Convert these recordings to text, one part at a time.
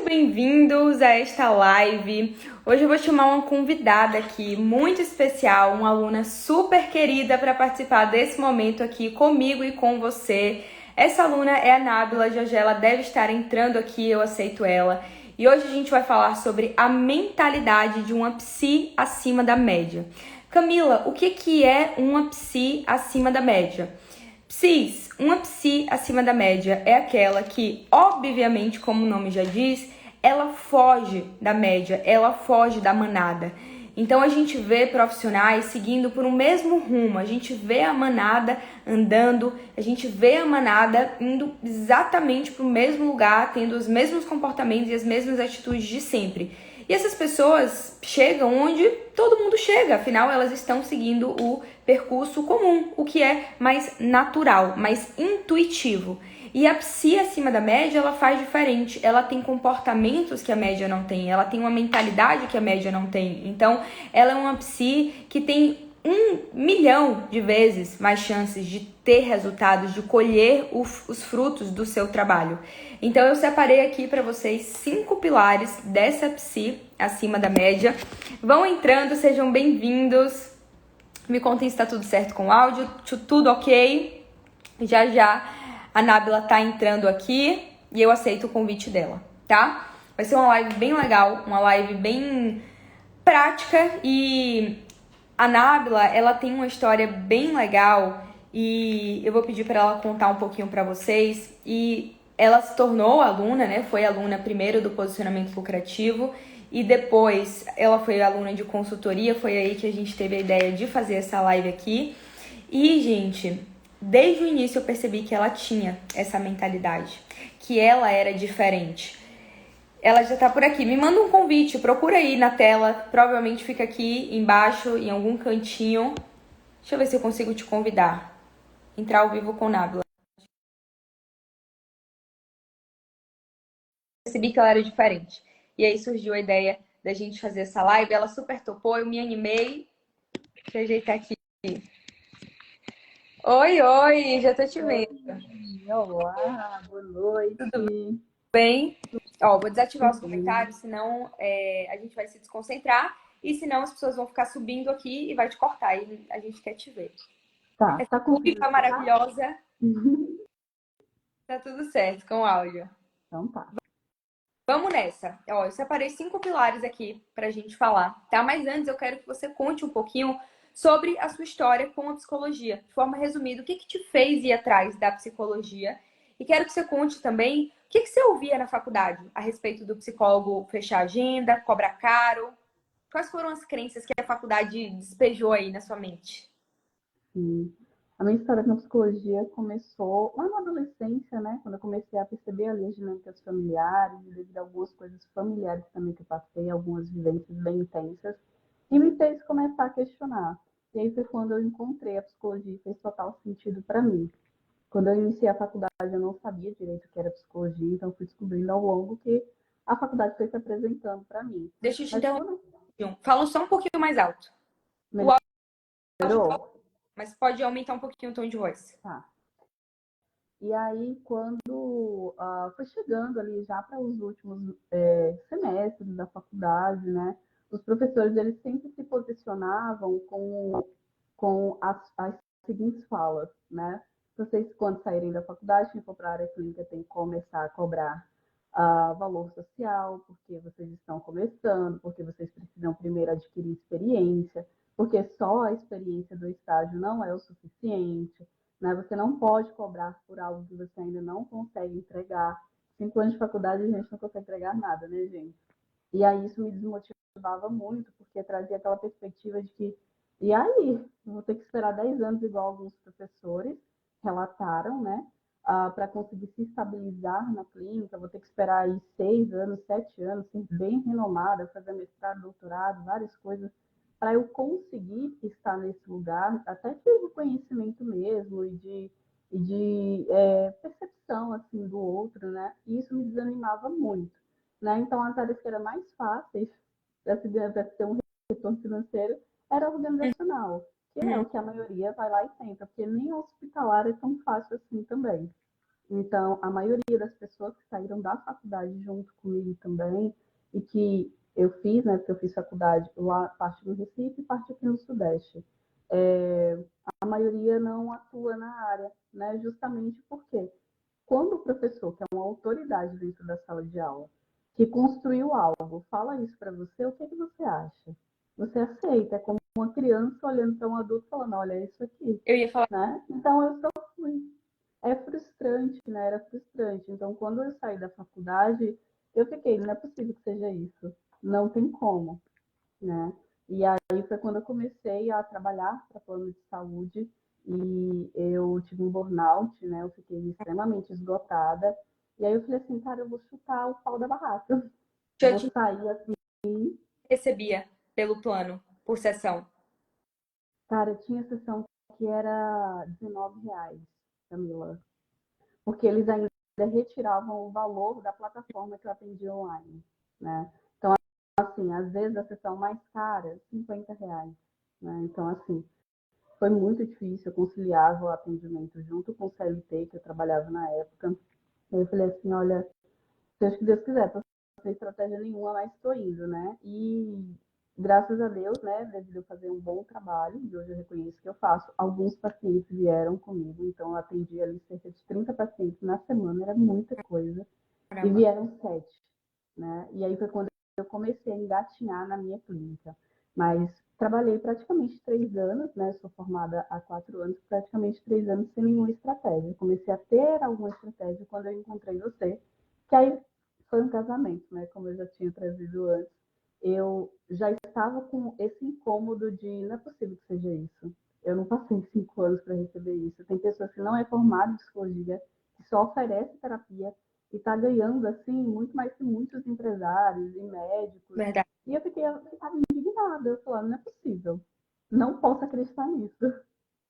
bem-vindos a esta live. Hoje eu vou chamar uma convidada aqui muito especial, uma aluna super querida para participar desse momento aqui comigo e com você. Essa aluna é a Nábila, já já ela deve estar entrando aqui, eu aceito ela. E hoje a gente vai falar sobre a mentalidade de uma psi acima da média. Camila, o que é uma psi acima da média? Psis, uma psi acima da média é aquela que, obviamente, como o nome já diz, ela foge da média, ela foge da manada. Então a gente vê profissionais seguindo por um mesmo rumo, a gente vê a manada andando, a gente vê a manada indo exatamente para o mesmo lugar, tendo os mesmos comportamentos e as mesmas atitudes de sempre. E essas pessoas chegam onde todo mundo chega, afinal elas estão seguindo o percurso comum, o que é mais natural, mais intuitivo. E a psi acima da média, ela faz diferente, ela tem comportamentos que a média não tem, ela tem uma mentalidade que a média não tem. Então, ela é uma psi que tem 1.000.000 de vezes mais chances de ter resultados, de colher os frutos do seu trabalho. Então eu separei aqui para vocês 5 pilares dessa psi acima da média. Vão entrando, sejam bem-vindos. Me contem se está tudo certo com o áudio, tudo ok. Já já a Nábila tá entrando aqui e eu aceito o convite dela, tá? Vai ser uma live bem legal, uma live bem prática e a Nábila, ela tem uma história bem legal e eu vou pedir para ela contar um pouquinho para vocês. E ela se tornou aluna, né? Foi aluna primeiro do posicionamento lucrativo e depois ela foi aluna de consultoria. Foi aí que a gente teve a ideia de fazer essa live aqui. E, gente, desde o início eu percebi que ela tinha essa mentalidade, que ela era diferente. Ela já tá por aqui. Me manda um convite, procura aí na tela. Provavelmente fica aqui embaixo, em algum cantinho. Deixa eu ver se eu consigo te convidar. Entrar ao vivo com Nábila. Percebi que ela era diferente. E aí surgiu a ideia da gente fazer essa live. Ela super topou, eu me animei. Deixa eu ajeitar aqui. Oi, oi, já tô te vendo. Olá, boa noite. Bem? Ó, vou desativar os Tudo bem? comentários, senão a gente vai se desconcentrar. E senão as pessoas vão ficar subindo aqui e vai te cortar. E a gente quer te ver. Tá Essa conseguindo ruiva escutar? maravilhosa, tá tudo certo com o áudio. Então tá. Vamos nessa. Ó, eu separei 5 pilares aqui pra gente falar, tá? Mas antes eu quero que você conte um pouquinho sobre a sua história com a psicologia. De forma resumida, o que te fez ir atrás da psicologia? E quero que você conte também o que você ouvia na faculdade a respeito do psicólogo fechar agenda, cobrar caro. Quais foram as crenças que a faculdade despejou aí na sua mente? Sim. A minha história com a psicologia começou lá na adolescência, né? Quando eu comecei a perceber ali as dinâmicas familiares, e devido a algumas coisas familiares também que eu passei, algumas vivências bem intensas, e me fez começar a questionar. E aí foi quando eu encontrei a psicologia e fez total sentido para mim. Quando eu iniciei a faculdade, eu não sabia direito o que era psicologia, então fui descobrindo ao longo que a faculdade foi se apresentando para mim. Deixa eu te Mas interromper. quando Fala só um pouquinho mais alto. O áudio tá, melhorou, mas pode aumentar um pouquinho o tom de voz. tá. E aí, quando foi chegando ali já para os últimos semestres da faculdade, né, os professores eles sempre se posicionavam com as seguintes falas, né? Vocês, quando saírem da faculdade, quem for para a área clínica tem que começar a cobrar valor social, porque vocês estão começando, porque vocês precisam primeiro adquirir experiência, porque só a experiência do estágio não é o suficiente, né? Você não pode cobrar por algo que você ainda não consegue entregar. 5 anos de faculdade a gente não consegue entregar nada, né, gente? E aí isso me desmotivava muito, porque trazia aquela perspectiva de que, e aí? Eu vou ter que esperar 10 anos, igual alguns professores relataram, né? Para conseguir se estabilizar na clínica, vou ter que esperar aí 6 anos, 7 anos, ser bem renomada, fazer mestrado, doutorado, várias coisas, para eu conseguir estar nesse lugar, até de reconhecimento mesmo e de percepção assim do outro, né? E isso me desanimava muito, né? Então as áreas que eram mais fáceis para ter um retorno financeiro era organizacional, que é o Uhum. que a maioria vai lá e tenta, porque nem hospitalar é tão fácil assim também. Então, a maioria das pessoas que saíram da faculdade junto comigo também, e que eu fiz, né, porque eu fiz faculdade lá, parte no Recife e parte aqui no Sudeste, a maioria não atua na área, né, justamente porque quando o professor, que é uma autoridade dentro da sala de aula, que construiu algo, fala isso para você, o que, que você acha? Você aceita, é como uma criança olhando para um adulto falando, olha, é isso aqui, Eu ia falar, né? Então eu só fui. É frustrante, né? Era frustrante. Então, quando eu saí da faculdade, eu fiquei, não é possível que seja isso. Não tem como, né? E aí foi quando eu comecei a trabalhar para plano de saúde e eu tive um burnout, né? Eu fiquei extremamente esgotada. E aí eu falei assim, cara, eu vou chutar o pau da barraca. eu Vou te sair assim. recebia pelo plano, por sessão. Cara, tinha sessão que era R$ 19, Camila. Porque eles ainda retiravam o valor da plataforma que eu atendia online, né? Então, assim, às vezes a sessão mais cara, R$ 50, né? Então, assim, foi muito difícil, eu conciliava o atendimento junto com o CLT, que eu trabalhava na época. Eu falei assim, olha, seja o que Deus quiser, tô sem estratégia nenhuma, mas estou indo, né? E graças a Deus, né, devido eu fazer um bom trabalho, e hoje eu reconheço que eu faço, alguns pacientes vieram comigo, então eu atendi ali cerca de 30 pacientes na semana, era muita coisa, e Caramba. vieram 7, né? E aí foi quando eu comecei a engatinhar na minha clínica. Mas trabalhei praticamente 3 anos, né? Sou formada há 4 anos, praticamente 3 anos sem nenhuma estratégia. Comecei a ter alguma estratégia quando eu encontrei você, que aí foi um casamento, né? Como eu já tinha trazido antes. Eu já estava com esse incômodo de não é possível que seja isso. Eu não passei 5 anos para receber isso. Tem pessoas que não é formada em psicologia, que só oferece terapia e está ganhando assim muito mais que muitos empresários e médicos. Verdade. E eu ficava indignada, eu falava, não é possível. Não posso acreditar nisso.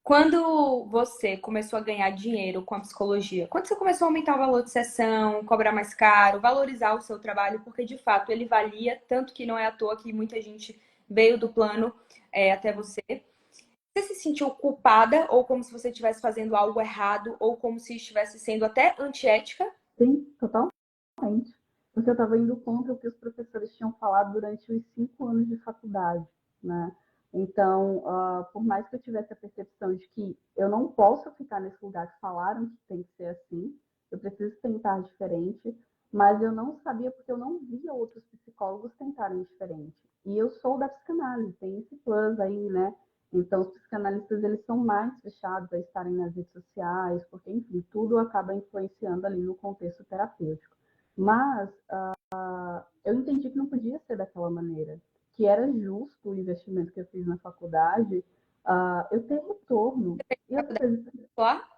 Quando você começou a ganhar dinheiro com a psicologia, quando você começou a aumentar o valor de sessão, cobrar mais caro, valorizar o seu trabalho, porque de fato ele valia, tanto que não é à toa que muita gente veio do plano até você. Você se sentiu culpada ou como se você estivesse fazendo algo errado ou como se estivesse sendo até antiética? Sim, totalmente. Porque eu estava indo contra o que os professores tinham falado durante os 5 anos de faculdade, né? Então, por mais que eu tivesse a percepção de que eu não posso ficar nesse lugar que falaram que tem que ser assim, eu preciso tentar diferente, mas eu não sabia porque eu não via outros psicólogos tentarem diferente. E eu sou da psicanálise, tem esse plus aí, né? Então, os psicanalistas, eles são mais fechados a estarem nas redes sociais, porque, enfim, tudo acaba influenciando ali no contexto terapêutico. Mas eu entendi que não podia ser daquela maneira, que era justo o investimento que eu fiz na faculdade, eu ter retorno. E outra coisa, Lá?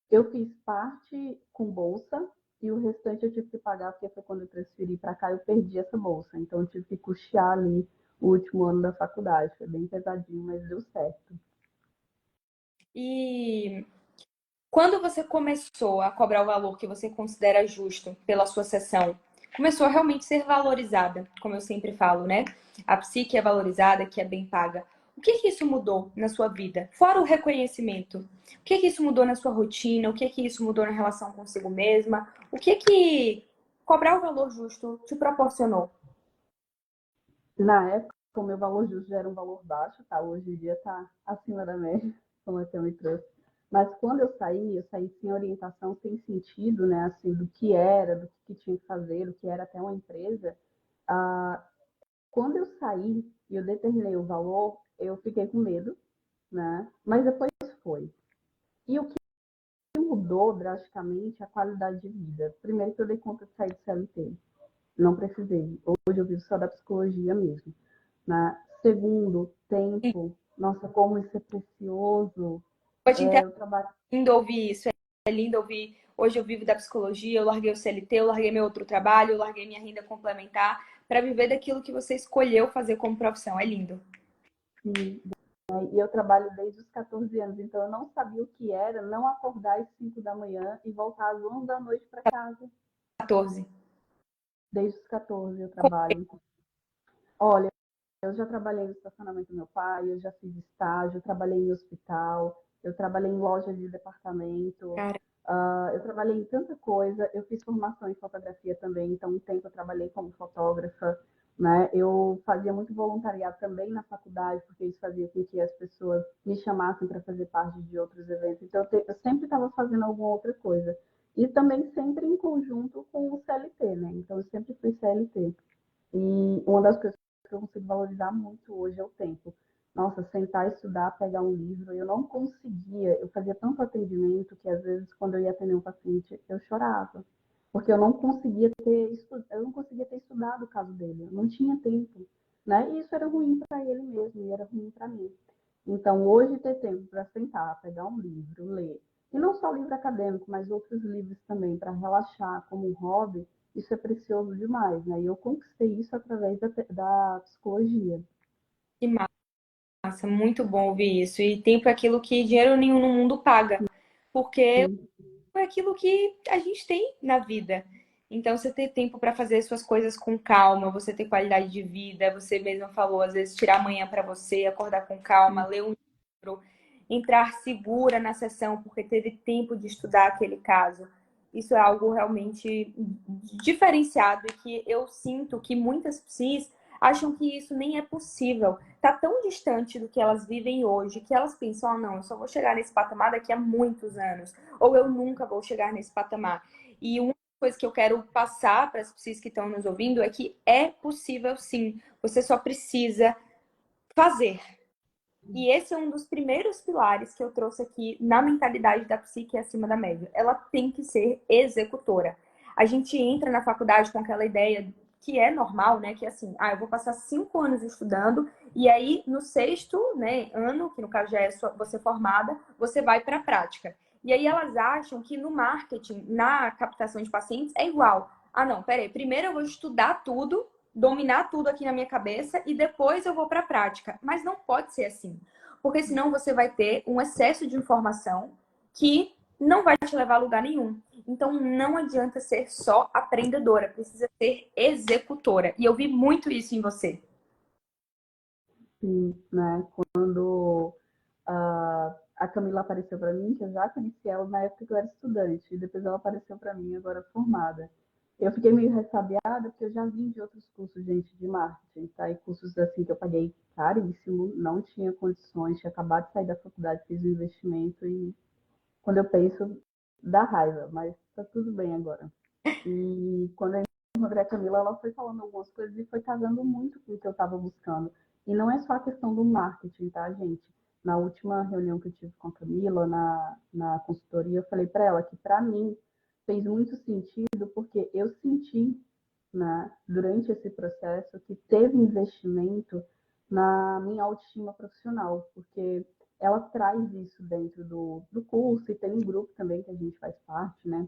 eu fiz parte com bolsa e o restante eu tive que pagar, porque foi quando eu transferi para cá, eu perdi essa bolsa. Então, eu tive que custear ali o último ano da faculdade. Foi bem pesadinho, mas deu certo. E quando você começou a cobrar o valor que você considera justo pela sua sessão, começou a realmente ser valorizada, como eu sempre falo, né? A psique é valorizada, que é bem paga. O que que isso mudou na sua vida? Fora o reconhecimento, o que que isso mudou na sua rotina? O que que isso mudou na relação consigo mesma? O que que cobrar o valor justo te proporcionou? Na época, o meu valor justo já era um valor baixo, tá? Hoje em dia está acima da média, como eu me trouxe. Mas quando eu saí sem orientação, sem sentido, né? Assim, do que era, do que tinha que fazer, do que era até uma empresa. Ah, quando eu saí e eu determinei o valor, eu fiquei com medo, né? Mas depois foi. E o que mudou drasticamente é a qualidade de vida. Primeiro que eu dei conta de sair do CLT. Não precisei. Hoje eu vivo só da psicologia mesmo. Né? Segundo, E tempo. Nossa, como isso é precioso. hoje Eu trabalho. é lindo ouvir isso, é lindo ouvir. Hoje eu vivo da psicologia, eu larguei o CLT, eu larguei meu outro trabalho, eu larguei minha renda complementar para viver daquilo que você escolheu fazer como profissão. É lindo. E eu trabalho desde os 14 anos, então eu não sabia o que era não acordar às 5 da manhã e voltar às 11 da noite para casa. 14. Desde os 14 eu trabalho. Olha, eu já trabalhei no estacionamento do meu pai, eu já fiz estágio, eu trabalhei em hospital, eu trabalhei em loja de departamento, Cara, Eu trabalhei em tanta coisa, eu fiz formação em fotografia também, então um tempo eu trabalhei como fotógrafa, né? Eu fazia muito voluntariado também na faculdade, porque isso fazia com que as pessoas me chamassem para fazer parte de outros eventos. Então eu sempre estava fazendo alguma outra coisa. E também sempre em conjunto com o CLT, né? Então eu sempre fui CLT. E uma das coisas que eu consigo valorizar muito hoje é o tempo. Nossa, sentar, estudar, pegar um livro, eu não conseguia, eu fazia tanto atendimento que às vezes quando eu ia atender um paciente, eu chorava, porque eu não conseguia ter estudado o caso dele, eu não tinha tempo, né? E isso era ruim para ele mesmo, e era ruim para mim. Então, hoje ter tempo para sentar, pegar um livro, ler, e não só livro acadêmico, mas outros livros também para relaxar como um hobby, isso é precioso demais, né? E eu conquistei isso através da psicologia. Que massa, muito bom ouvir isso. E tempo é aquilo que dinheiro nenhum no mundo paga, porque Sim, é aquilo que a gente tem na vida. Então, você ter tempo para fazer suas coisas com calma, você ter qualidade de vida, você mesma falou, às vezes tirar amanhã para você, acordar com calma, ler um livro, entrar segura na sessão porque teve tempo de estudar aquele caso. Isso é algo realmente diferenciado e que eu sinto que muitas psis acham que isso nem é possível. Tá tão distante do que elas vivem hoje que elas pensam, ah, não, eu só vou chegar nesse patamar daqui a muitos anos, ou eu nunca vou chegar nesse patamar. E uma coisa que eu quero passar para as pessoas que estão nos ouvindo é que é possível sim. Você só precisa fazer. E esse é um dos primeiros pilares que eu trouxe aqui na mentalidade da psique acima da média. Ela tem que ser executora. A gente entra na faculdade com aquela ideia que é normal, né? Que é assim, eu vou passar 5 anos estudando e aí no sexto, né, ano, que no caso já é você formada, você vai para a prática. E aí elas acham que no marketing, na captação de pacientes, é igual. Ah, não, peraí, primeiro eu vou estudar tudo, dominar tudo aqui na minha cabeça e depois eu vou para a prática. Mas não pode ser assim, porque senão você vai ter um excesso de informação que não vai te levar a lugar nenhum. Então não adianta ser só aprendedora, precisa ser executora. E eu vi muito isso em você. sim, né? Quando a Camila apareceu para mim, que eu já conheci ela na época que eu era estudante, e depois ela apareceu para mim agora formada. Eu fiquei meio ressabiada porque eu já vim de outros cursos, gente, de marketing, tá? E cursos assim que eu paguei caríssimo, não tinha condições, tinha acabado de sair da faculdade, fiz um investimento e quando eu penso, dá raiva, mas tá tudo bem agora. E quando eu encontrei a Camila, ela foi falando algumas coisas e foi casando muito com o que eu estava buscando. E não é só a questão do marketing, tá, gente? Na última reunião que eu tive com a Camila, na consultoria, eu falei para ela que, para mim, fez muito sentido, porque eu senti, né, durante esse processo, que teve investimento na minha autoestima profissional, porque ela traz isso dentro do curso, e tem um grupo também que a gente faz parte, né?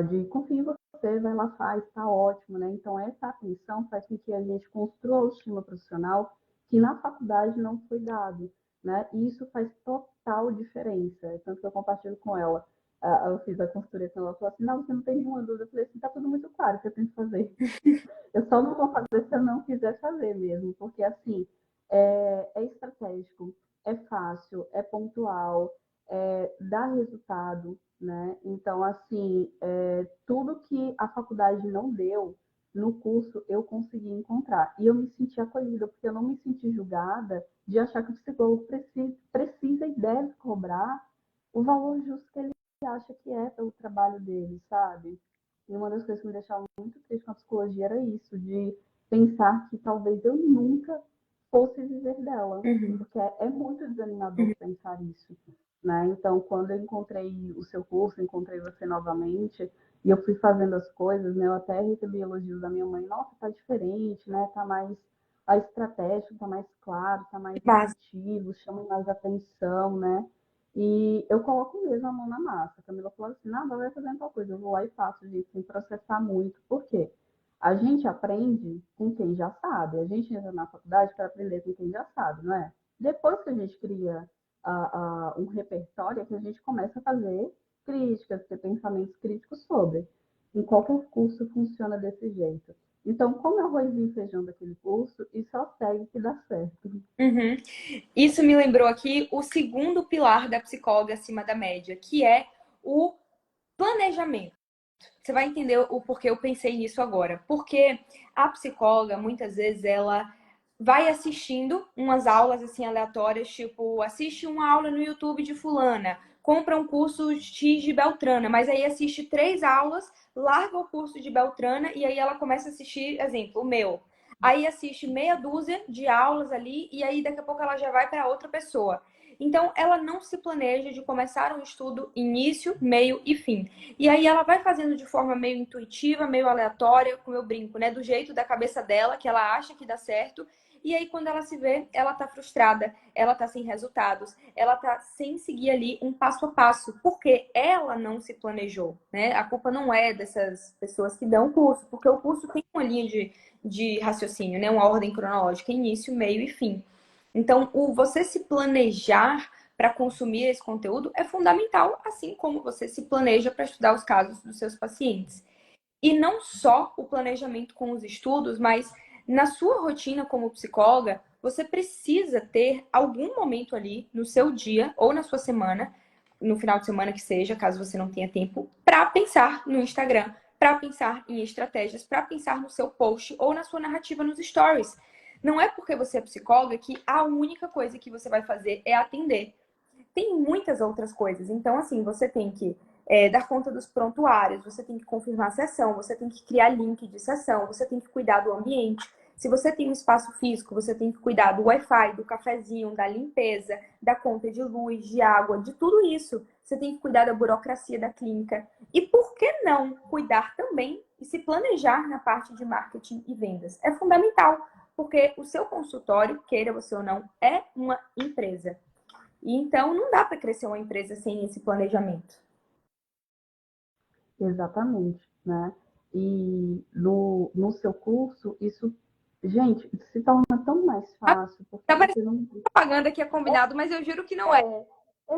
De confia em você, vai lá, faz, tá ótimo, né? Então, essa atenção faz com que a gente construa a autoestima profissional que na faculdade não foi dado, né? E isso faz total diferença. Tanto que eu compartilho com ela. Eu fiz a consultoria com ela, falou assim, não, você não tem nenhuma dúvida. Eu falei assim, tá tudo muito claro o que eu tenho que fazer. Eu só não vou fazer se eu não quiser fazer mesmo, porque assim, é estratégico, é fácil, é pontual, dá resultado, né? Então, assim, tudo que a faculdade não deu, no curso eu consegui encontrar. E eu me senti acolhida, porque eu não me senti julgada de achar que o psicólogo precisa e deve cobrar o valor justo que ele acha que é pelo trabalho dele, sabe? E uma das coisas que me deixava muito triste com a psicologia era isso, de pensar que talvez eu nunca fosse viver dela, Uhum. porque é muito desanimador pensar isso, né? Então, quando eu encontrei o seu curso, encontrei você novamente, e eu fui fazendo as coisas, né? Eu até recebi elogios da minha mãe, nossa, tá diferente, né? Tá mais a estratégia, tá mais claro, tá mais Mas, intuitivo, chama mais atenção, né? E eu coloco mesmo a mão na massa. A Camila falou assim, nada, vai fazendo tal coisa. Eu vou lá e faço, gente, sem processar muito. Por quê? A gente aprende com quem já sabe. A gente entra na faculdade para aprender com quem já sabe, não é? Depois que a gente cria um repertório, é que a gente começa a fazer críticas, ter pensamentos críticos sobre. Em qualquer curso funciona desse jeito. Então, como é arrozinho e feijão daquele curso, e só segue que dá certo. uhum. Isso me lembrou aqui o segundo pilar da psicóloga acima da média, que é o Planejamento. Você vai entender o porquê eu pensei nisso agora. Porque a psicóloga, muitas vezes, ela vai assistindo umas aulas assim aleatórias, tipo, assiste uma aula no YouTube de fulana, compra um curso X de Beltrana, mas aí assiste 3 aulas, larga o curso de Beltrana e aí ela começa a assistir, exemplo, o meu. Aí assiste meia dúzia de aulas ali e aí daqui a pouco ela já vai para outra pessoa. Então, ela não se planeja de começar um estudo início, meio e fim. E aí ela vai fazendo de forma meio intuitiva, meio aleatória, como eu brinco, né? Do jeito da cabeça dela, que ela acha que dá certo. E aí, quando ela se vê, ela tá frustrada, ela tá sem resultados, ela tá sem seguir ali um passo a passo, porque ela não se planejou, né? A culpa não é dessas pessoas que dão o curso, porque o curso tem uma linha de raciocínio, né? Uma ordem cronológica, início, meio e fim. Então, o você se planejar para consumir esse conteúdo é fundamental, assim como você se planeja para estudar os casos dos seus pacientes. E não só o planejamento com os estudos, mas na sua rotina como psicóloga, você precisa ter algum momento ali no seu dia ou na sua semana, no final de semana que seja, caso você não tenha tempo, para pensar no Instagram, para pensar em estratégias, para pensar no seu post ou na sua narrativa nos stories. Não é porque você é psicóloga que a única coisa que você vai fazer é atender. Tem muitas outras coisas. Então, assim, você tem que dar conta dos prontuários, você tem que confirmar a sessão, você tem que criar link de sessão, você tem que cuidar do ambiente. Se você tem um espaço físico, você tem que cuidar do Wi-Fi, do cafezinho, da limpeza, da conta de luz, de água, de tudo isso. Você tem que cuidar da burocracia da clínica. E por que não cuidar também e se planejar na parte de marketing e vendas? É fundamental, porque o seu consultório, queira você ou não, é uma empresa. E então não dá para crescer uma empresa sem esse planejamento. Exatamente, né? E no seu curso, isso, gente, se torna tão mais fácil, porque Tá você parecendo não. propaganda que é combinado, mas eu juro que não é.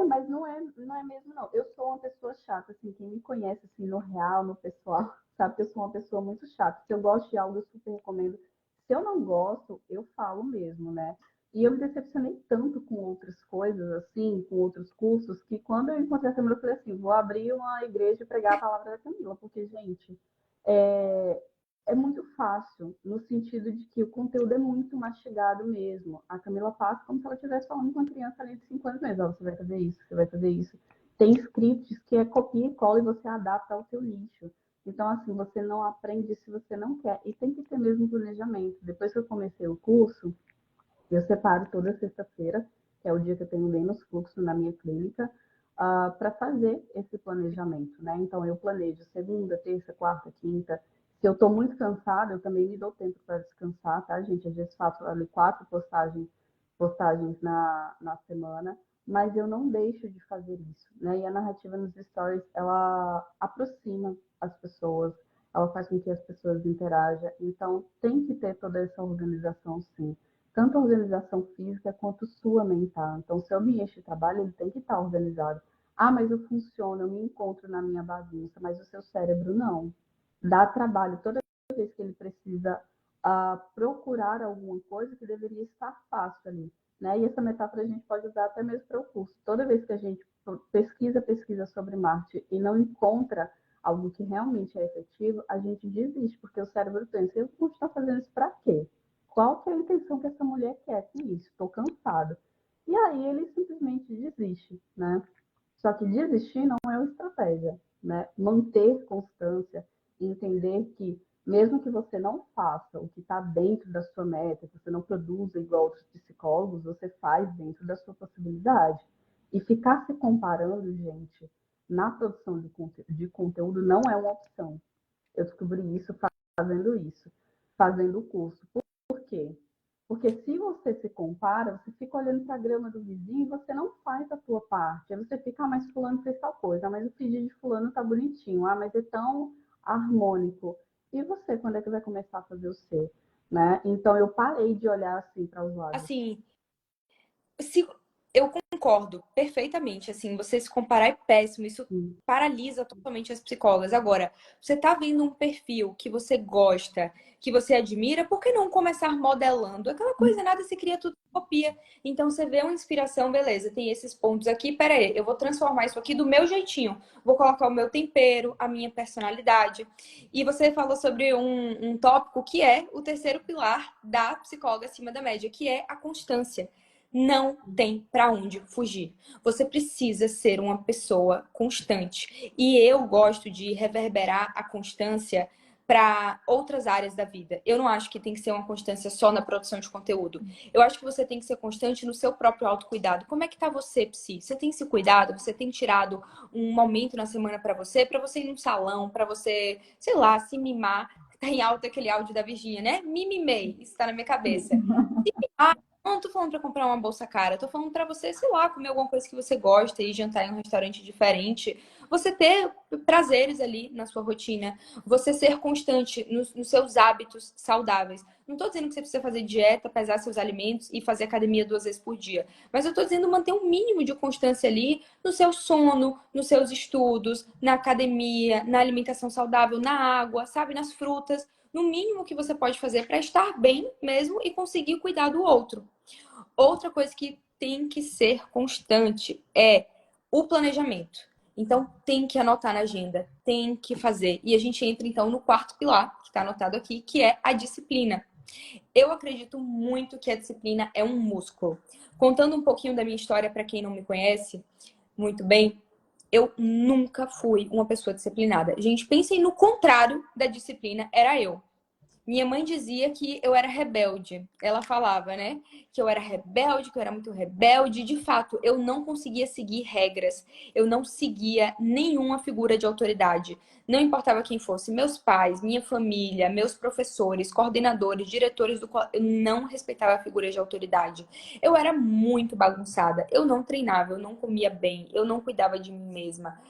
Mas não é mesmo, não. Eu sou uma pessoa chata, assim, quem me conhece, assim, no real, no pessoal, sabe que eu sou uma pessoa muito chata. Se eu gosto de algo, eu super recomendo. Se eu não gosto, eu falo mesmo, né? E eu me decepcionei tanto com outras coisas, assim, com outros cursos, que quando eu encontrei a Camila, eu falei assim, vou abrir uma igreja e pregar a palavra da Camila, porque, gente, é, é muito fácil, no sentido de que o conteúdo é muito mastigado mesmo. A Camila passa como se ela estivesse falando com uma criança ali de 5 anos mesmo. Você vai fazer isso, você vai fazer isso. Tem scripts que é copia e cola e você adapta ao seu nicho. Então, assim, você não aprende se você não quer. E tem que ter mesmo planejamento. Depois que eu comecei o curso, eu separo toda sexta-feira, que é o dia que eu tenho menos fluxo na minha clínica, para fazer esse planejamento, né? Então, eu planejo segunda, terça, quarta, quinta. Se eu estou muito cansada, eu também me dou tempo para descansar, tá, gente? Às vezes faço ali 4 postagens na semana, mas eu não deixo de fazer isso, né? E a narrativa nos stories, ela aproxima as pessoas, ela faz com que as pessoas interajam. Então, tem que ter toda essa organização, sim, tanto a organização física quanto sua mental. Então, o seu ambiente de trabalho ele tem que estar organizado. Ah, mas eu funciono, eu me encontro na minha bagunça, mas o seu cérebro não. Dá trabalho toda vez que ele precisa procurar alguma coisa que deveria estar fácil ali. Né? E essa metáfora a gente pode usar até mesmo para o curso. Toda vez que a gente pesquisa sobre Marte e não encontra algo que realmente é efetivo, a gente desiste, porque o cérebro pensa, eu vou estar fazendo isso para quê? Qual que é a intenção que essa mulher quer com isso? Estou cansado. E aí ele simplesmente desiste, né? Só que desistir não é uma estratégia, né? Manter constância, entender que mesmo que você não faça o que está dentro da sua meta, que você não produza igual outros psicólogos, você faz dentro da sua possibilidade. E ficar se comparando, gente, na produção de conteúdo não é uma opção. Eu descobri isso, fazendo o curso. Por quê? Porque se você se compara, você fica olhando para a grama do vizinho e você não faz a tua parte. Aí você fica, mas fulano fez tal coisa, mas o pedido de fulano tá bonitinho, mas é tão harmônico. E você, quando é que vai começar a fazer o seu? Né? Então eu parei de olhar assim para os lados. Assim, se Eu concordo perfeitamente. Assim, você se comparar é péssimo. Isso Sim. paralisa totalmente as psicólogas. Agora, você tá vendo um perfil que você gosta, que você admira, por que não começar modelando? Aquela coisa, nada se cria, tudo se copia. Então, você vê uma inspiração, beleza, tem esses pontos aqui, pera aí, eu vou transformar isso aqui do meu jeitinho. Vou colocar o meu tempero, a minha personalidade. E você falou sobre um tópico que é o terceiro pilar da psicóloga acima da média, que é a constância. Não tem para onde fugir. Você precisa ser uma pessoa constante. E eu gosto de reverberar a constância para outras áreas da vida. Eu não acho que tem que ser uma constância só na produção de conteúdo. Eu acho que você tem que ser constante no seu próprio autocuidado. Como é que tá você, Psi? Você tem se cuidado? Você tem tirado um momento na semana para você ir num salão, para você, sei lá, se mimar? Tá em alta aquele áudio da Virgínia, né? Mimimei, isso tá na minha cabeça. Não tô falando pra comprar uma bolsa cara, tô falando pra você, sei lá, comer alguma coisa que você gosta e jantar em um restaurante diferente. Você ter prazeres ali na sua rotina, você ser constante nos seus hábitos saudáveis. Não tô dizendo que você precisa fazer dieta, pesar seus alimentos e fazer academia 2 vezes por dia, mas eu tô dizendo manter um mínimo de constância ali no seu sono, nos seus estudos, na academia, na alimentação saudável, na água, sabe, nas frutas, no mínimo que você pode fazer para estar bem mesmo e conseguir cuidar do outro. Outra coisa que tem que ser constante é o planejamento. Então, tem que anotar na agenda, tem que fazer. E a gente entra, então, no quarto pilar, que está anotado aqui, que é a disciplina. Eu acredito muito que a disciplina é um músculo. Contando um pouquinho da minha história para quem não me conhece muito bem, eu nunca fui uma pessoa disciplinada. Gente, pensem no contrário da disciplina, era eu. Minha mãe dizia que eu era rebelde. Ela falava, né? Que eu era rebelde, que eu era muito rebelde. De fato, eu não conseguia seguir regras. Eu não seguia nenhuma figura de autoridade. Não importava quem fosse, meus pais, minha família, meus professores, coordenadores, diretores do colégio, eu não respeitava a figura de autoridade. Eu era muito bagunçada. Eu não treinava, eu não comia bem, eu não cuidava de mim mesma.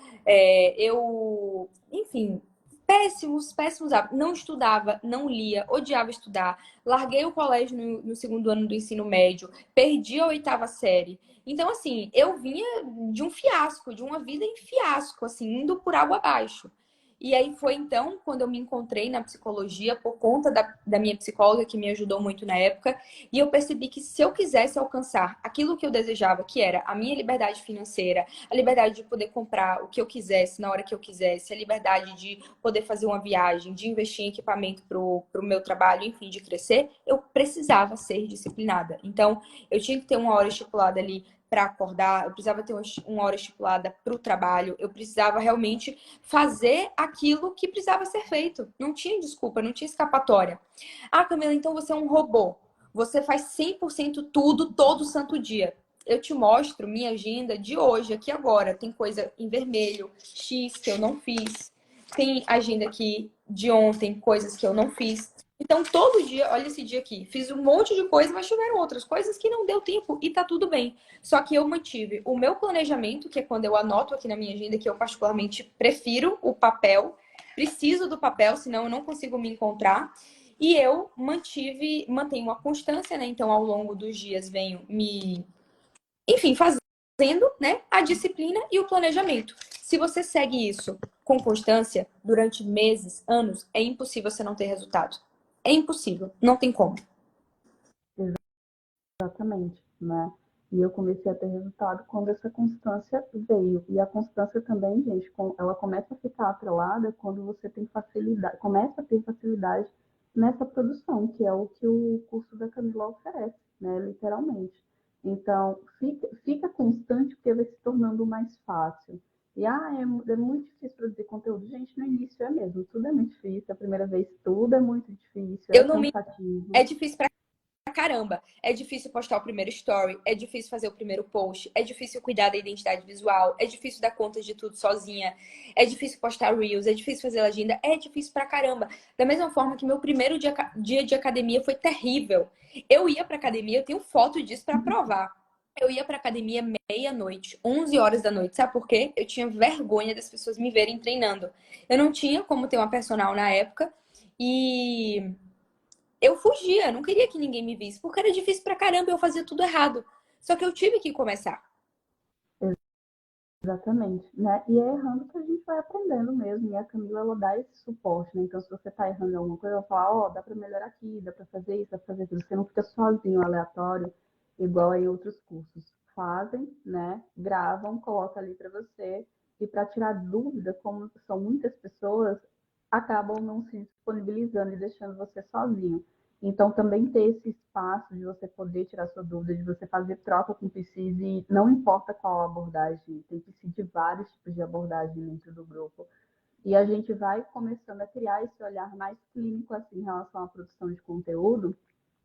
Enfim, péssimos hábitos. Não estudava, não lia, odiava estudar. Larguei o colégio no segundo ano do ensino médio, perdi a oitava série. Então, assim, eu vinha de um fiasco, de uma vida em fiasco, assim, indo por água abaixo. E aí foi então quando eu me encontrei na psicologia por conta da minha psicóloga, que me ajudou muito na época, e eu percebi que se eu quisesse alcançar aquilo que eu desejava, que era a minha liberdade financeira, a liberdade de poder comprar o que eu quisesse na hora que eu quisesse, a liberdade de poder fazer uma viagem, de investir em equipamento para o meu trabalho, enfim, de crescer, eu precisava ser disciplinada. Então, eu tinha que ter uma hora estipulada ali para acordar, eu precisava ter uma hora estipulada para o trabalho, eu precisava realmente fazer aquilo que precisava ser feito. Não tinha desculpa, não tinha escapatória. Ah, Camila, então você é um robô. Você faz 100% tudo todo santo dia. Eu te mostro minha agenda de hoje, aqui agora. Tem coisa em vermelho, X que eu não fiz. Tem agenda aqui de ontem, coisas que eu não fiz. Então, todo dia, olha esse dia aqui, fiz um monte de coisa, mas tiveram outras coisas que não deu tempo e tá tudo bem. Só que eu mantive o meu planejamento, que é quando eu anoto aqui na minha agenda, que eu particularmente prefiro o papel, preciso do papel, senão eu não consigo me encontrar. E eu mantenho uma constância, né? Então, ao longo dos dias, venho enfim, fazendo, né, a disciplina e o planejamento. Se você segue isso com constância durante meses, anos, é impossível você não ter resultado. É impossível, não tem como. Exatamente, né? E eu comecei a ter resultado quando essa constância veio. E a constância também, gente, ela começa a ficar atrelada quando você tem facilidade, começa a ter facilidade nessa produção, que é o que o curso da Camila oferece, né? Literalmente. Então, fica constante porque vai se tornando mais fácil. E é muito difícil produzir conteúdo. Gente, no início é mesmo, tudo é muito difícil. A primeira vez tudo é muito difícil, é Eu não me. cansativo. É difícil pra caramba. É difícil postar o primeiro story, é difícil fazer o primeiro post, é difícil cuidar da identidade visual, é difícil dar conta de tudo sozinha, é difícil postar reels, é difícil fazer legenda, é difícil pra caramba. Da mesma forma que meu primeiro dia de academia foi terrível. Eu ia pra academia, eu tenho foto disso pra provar. Eu ia pra academia meia-noite, 11 horas da noite. Sabe por quê? Eu tinha vergonha das pessoas me verem treinando. Eu não tinha como ter uma personal na época e eu fugia, não queria que ninguém me visse, porque era difícil pra caramba, eu fazia tudo errado. Só que eu tive que começar. Exatamente, né? E é errando que a gente vai aprendendo mesmo. E a Camila, ela dá esse suporte, né? Então, se você tá errando em alguma coisa, ela fala, ó, dá pra melhorar aqui, dá pra fazer isso, dá pra fazer aquilo. Você não fica sozinho, aleatório, igual aí outros cursos. Fazem, né? Gravam, colocam ali pra você. E para tirar dúvida, como são muitas pessoas, acabam não se disponibilizando e deixando você sozinho. Então, também ter esse espaço de você poder tirar sua dúvida, de você fazer troca com PCs, e não importa qual abordagem, tem PC de vários tipos de abordagem dentro do grupo. E a gente vai começando a criar esse olhar mais clínico assim, em relação à produção de conteúdo,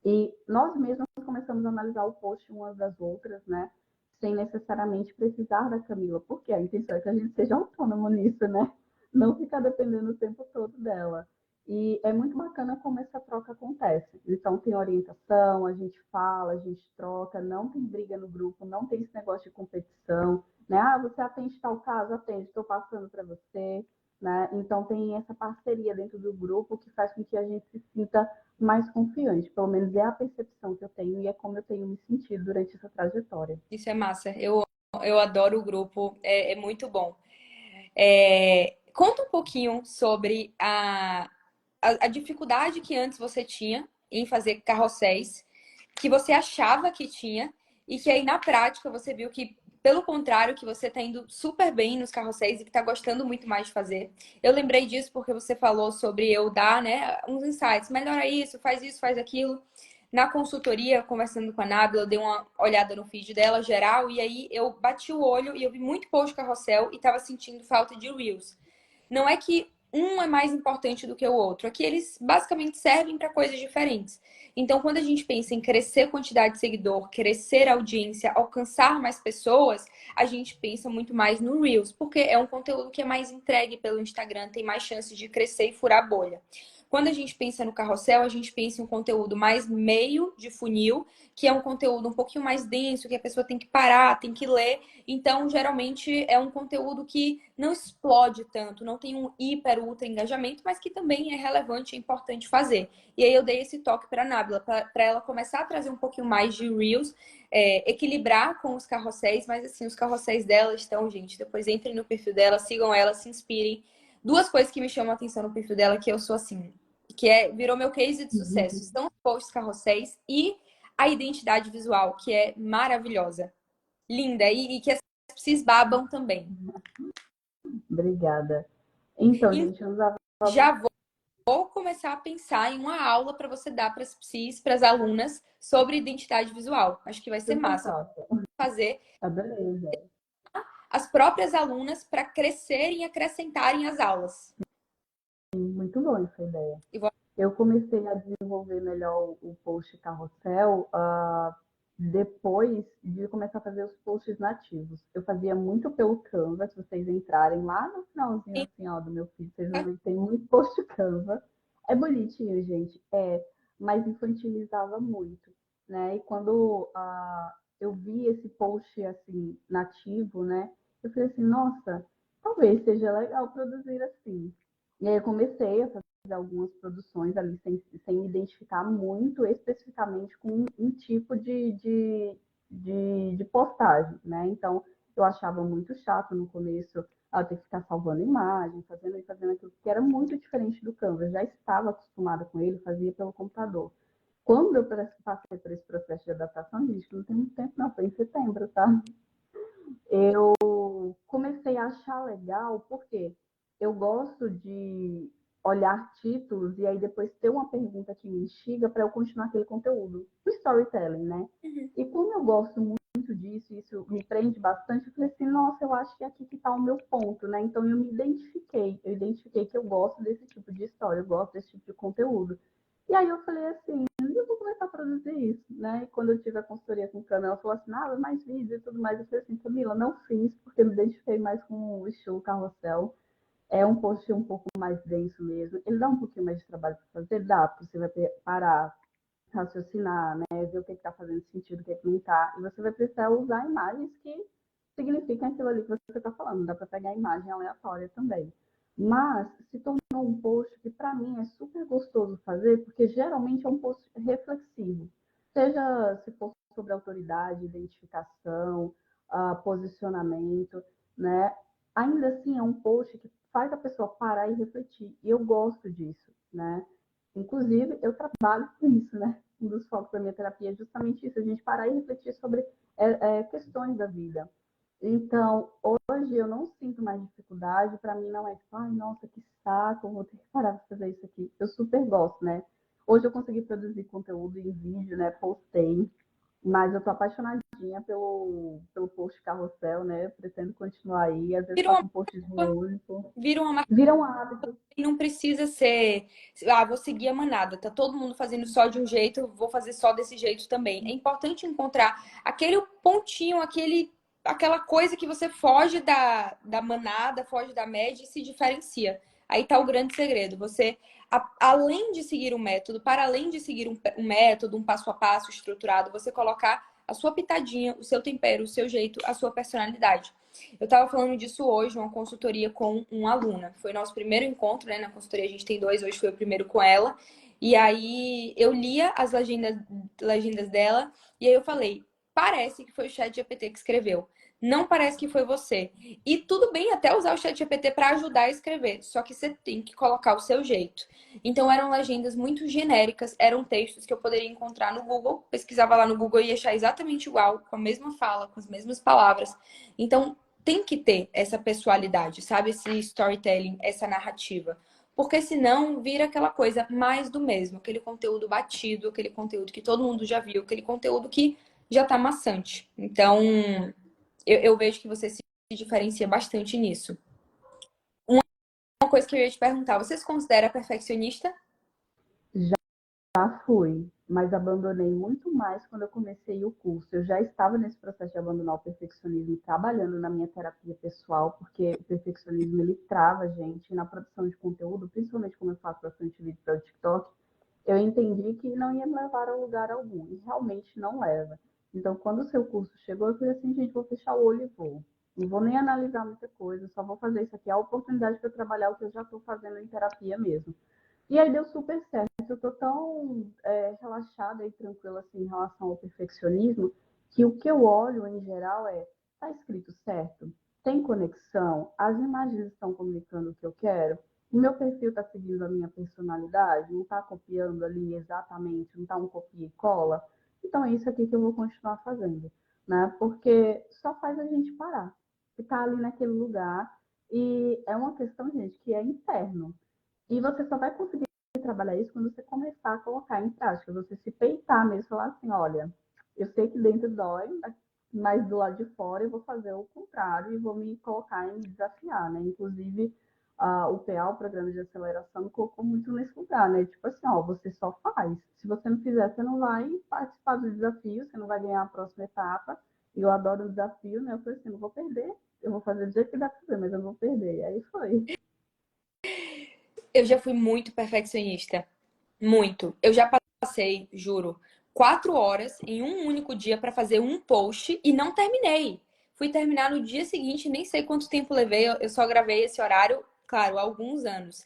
e nós mesmos começamos a analisar o post umas das outras, né? Sem necessariamente precisar da Camila, porque a intenção é que a gente seja autônomo nisso, né? Não ficar dependendo o tempo todo dela. E é muito bacana como essa troca acontece. Então, tem orientação, a gente fala, a gente troca, não tem briga no grupo, não tem esse negócio de competição, né? Ah, você atende tal caso? Atende, estou passando para você, né? Então, tem essa parceria dentro do grupo que faz com que a gente se sinta mais confiante. Pelo menos é a percepção que eu tenho e é como eu tenho me sentido durante essa trajetória. Isso é massa. Eu adoro o grupo, é muito bom. Conta um pouquinho sobre a dificuldade que antes você tinha em fazer carrosséis, que você achava que tinha, e que aí na prática você viu que, pelo contrário, que você tá indo super bem nos carrosséis e que tá gostando muito mais de fazer. Eu lembrei disso porque você falou sobre eu dar, né, uns insights. Melhora isso, faz aquilo. Na consultoria, conversando com a Nábila, eu dei uma olhada no feed dela geral e aí eu bati o olho e eu vi muito post carrossel e tava sentindo falta de Reels. Não é que um é mais importante do que o outro, é que eles basicamente servem para coisas diferentes. Então, quando a gente pensa em crescer a quantidade de seguidor, crescer a audiência, alcançar mais pessoas, a gente pensa muito mais no Reels, porque é um conteúdo que é mais entregue pelo Instagram, tem mais chances de crescer e furar a bolha. Quando a gente pensa no carrossel, a gente pensa em um conteúdo mais meio de funil, que é um conteúdo um pouquinho mais denso, que a pessoa tem que parar, tem que ler. Então, geralmente, é um conteúdo que não explode tanto, não tem um hiper, ultra engajamento, mas que também é relevante e importante fazer. E aí eu dei esse toque para a Nábila, para ela começar a trazer um pouquinho mais de Reels, equilibrar com os carrosséis, mas assim, os carrosséis dela estão, gente, depois entrem no perfil dela, sigam ela, se inspirem. Duas coisas que me chamam a atenção no perfil dela, que eu sou assim, virou meu case de sucesso, são os posts carrosséis e a identidade visual, que é maravilhosa, linda, e que as pessoas babam também. Obrigada. Então, E gente, eu usava já vou começar a pensar em uma aula para você dar para as psis, para as alunas, sobre identidade visual. Acho que vai ser super massa fácil. fazer Adorei, ideia. as próprias alunas para crescerem e acrescentarem as aulas. Muito bom essa ideia. E vou... Eu comecei a desenvolver melhor o post carrossel depois de começar a fazer os posts nativos. Eu fazia muito pelo Canva, se vocês entrarem lá no finalzinho assim, ó, do meu feed, vocês vão ver que tem muito post Canva. É bonitinho, gente, mas infantilizava muito, né? E quando eu vi esse post assim nativo, né, eu falei assim, nossa, talvez seja legal produzir assim. E aí eu comecei a fazer algumas produções ali sem me identificar muito especificamente com um tipo de postagem, né? Então, eu achava muito chato no começo ter que ficar salvando imagem, fazendo e fazendo aquilo, que era muito diferente do Canva. Eu já estava acostumada com ele, fazia pelo computador. Quando eu passei por esse processo de adaptação, gente, não tem muito tempo, não, foi em setembro, tá? Eu comecei a achar legal porque eu gosto de olhar títulos e aí depois ter uma pergunta que me instiga para eu continuar aquele conteúdo. O storytelling, né? Uhum. E como eu gosto muito disso, isso me prende bastante, eu falei assim, nossa, eu acho que é aqui que está o meu ponto, né? Então eu me identifiquei, eu identifiquei que eu gosto desse tipo de história, eu gosto desse tipo de conteúdo. E aí eu falei assim, eu vou começar a produzir isso, né? E quando eu tive a consultoria com o Camila, ela falou assim, nada, mais vídeos e tudo mais. Eu falei assim, Camila, não fiz, porque eu me identifiquei mais com o estilo carrossel. É um post um pouco mais denso mesmo. Ele dá um pouquinho mais de trabalho para fazer? Dá, porque você vai parar, raciocinar, né? Ver o que está fazendo sentido, o que não está. E você vai precisar usar imagens que significam aquilo ali que você está falando. Dá para pegar imagem aleatória também. Mas se tornou um post que para mim é super gostoso fazer, porque geralmente é um post reflexivo. Seja se for sobre autoridade, identificação, posicionamento, né? Ainda assim é um post que faz a pessoa parar e refletir. E eu gosto disso, né? Inclusive, eu trabalho com isso, né? Um dos focos da minha terapia é justamente isso, a gente parar e refletir sobre questões da vida. Então, hoje eu não sinto mais dificuldade, para mim não é tipo, ai, nossa, que saco, vou ter que parar de fazer isso aqui. Eu super gosto, né? Hoje eu consegui produzir conteúdo em vídeo, né? Postei, mas eu tô apaixonadinha pelo post carrossel, né? Eu pretendo continuar aí, às vezes Vira uma, faço um postzinho único. vira uma Vira um hábito. e não precisa ser, vou seguir a manada, tá todo mundo fazendo só de um jeito, vou fazer só desse jeito também. É importante encontrar aquele pontinho, aquela coisa que você foge da manada, foge da média e se diferencia. Aí tá o grande segredo. Você, além de seguir um método, para além de seguir um método, um passo a passo estruturado, você colocar a sua pitadinha, o seu tempero, o seu jeito, a sua personalidade. Eu estava falando disso hoje, uma consultoria com uma aluna. Foi nosso primeiro encontro, né? Na consultoria a gente tem dois, hoje foi o primeiro com ela. E aí eu lia as legendas dela e aí eu falei, parece que foi o chat GPT que escreveu. Não parece que foi você. E tudo bem até usar o chat GPT para ajudar a escrever, só que você tem que colocar o seu jeito. Então eram legendas muito genéricas, eram textos que eu poderia encontrar no Google, pesquisava lá no Google e ia achar exatamente igual, com a mesma fala, com as mesmas palavras. Então tem que ter essa pessoalidade, sabe? Esse storytelling, essa narrativa. Porque senão vira aquela coisa mais do mesmo, aquele conteúdo batido, aquele conteúdo que todo mundo já viu, aquele conteúdo que já tá maçante. Então, eu vejo que você se diferencia bastante nisso. Uma coisa que eu ia te perguntar, você se considera perfeccionista? Já fui, mas abandonei muito mais quando eu comecei o curso. Eu já estava nesse processo de abandonar o perfeccionismo, trabalhando na minha terapia pessoal, porque o perfeccionismo ele trava a gente na produção de conteúdo, principalmente como eu faço bastante vídeo para o TikTok. Eu entendi que não ia me levar a lugar algum, e realmente não leva. Então, quando o seu curso chegou, eu falei assim, gente, vou fechar o olho e vou. Não vou nem analisar muita coisa, só vou fazer isso aqui. É a oportunidade para eu trabalhar o que eu já estou fazendo em terapia mesmo. E aí deu super certo. Eu tô tão relaxada e tranquila assim, em relação ao perfeccionismo, que o que eu olho em geral é, tá escrito certo? Tem conexão? As imagens estão comunicando o que eu quero? O meu perfil está seguindo a minha personalidade? Não está copiando ali exatamente? Não está um copia e cola? Então é isso aqui que eu vou continuar fazendo, né? Porque só faz a gente parar, ficar ali naquele lugar. E é uma questão, gente, que é interno. E você só vai conseguir trabalhar isso quando você começar a colocar em prática, você se peitar mesmo, falar assim, olha, eu sei que dentro dói, mas do lado de fora eu vou fazer o contrário e vou me colocar e me desafiar, né? Inclusive, o PA, o Programa de Aceleração, me colocou muito nesse lugar, né? Tipo assim, ó, você só faz. Se você não fizer, você não vai participar do desafio, você não vai ganhar a próxima etapa. E eu adoro o desafio, né? Eu falei assim, não vou perder, eu vou fazer do jeito que dá pra fazer, mas eu não vou perder. E aí foi. Eu já fui muito perfeccionista. Muito. Eu já passei, juro, 4 horas em um único dia para fazer um post e não terminei. Fui terminar no dia seguinte, nem sei quanto tempo levei, eu só gravei esse horário, claro, há alguns anos.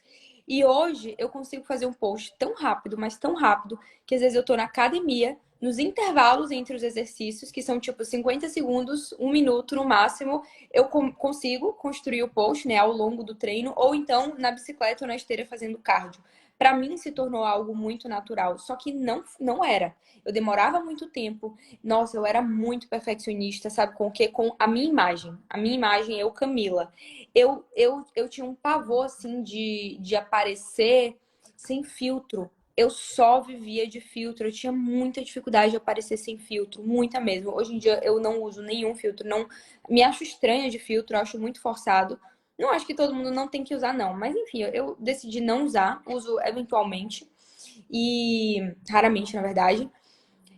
E hoje eu consigo fazer um post tão rápido, mas tão rápido, que às vezes eu tô na academia, nos intervalos entre os exercícios, que são tipo 50 segundos, 1 minuto no máximo, eu consigo construir o post, né, ao longo do treino, ou então na bicicleta ou na esteira fazendo cardio. Para mim se tornou algo muito natural, só que não era. Eu demorava muito tempo. Nossa, eu era muito perfeccionista, sabe com o quê? Com a minha imagem. A minha imagem, eu, Camila. Eu tinha um pavor, assim, de aparecer sem filtro. Eu só vivia de filtro. Eu tinha muita dificuldade de aparecer sem filtro, muita mesmo. Hoje em dia eu não uso nenhum filtro, não me acho estranha de filtro, acho muito forçado. Não acho que todo mundo não tem que usar, não. Mas enfim, eu decidi não usar, uso eventualmente e raramente, na verdade.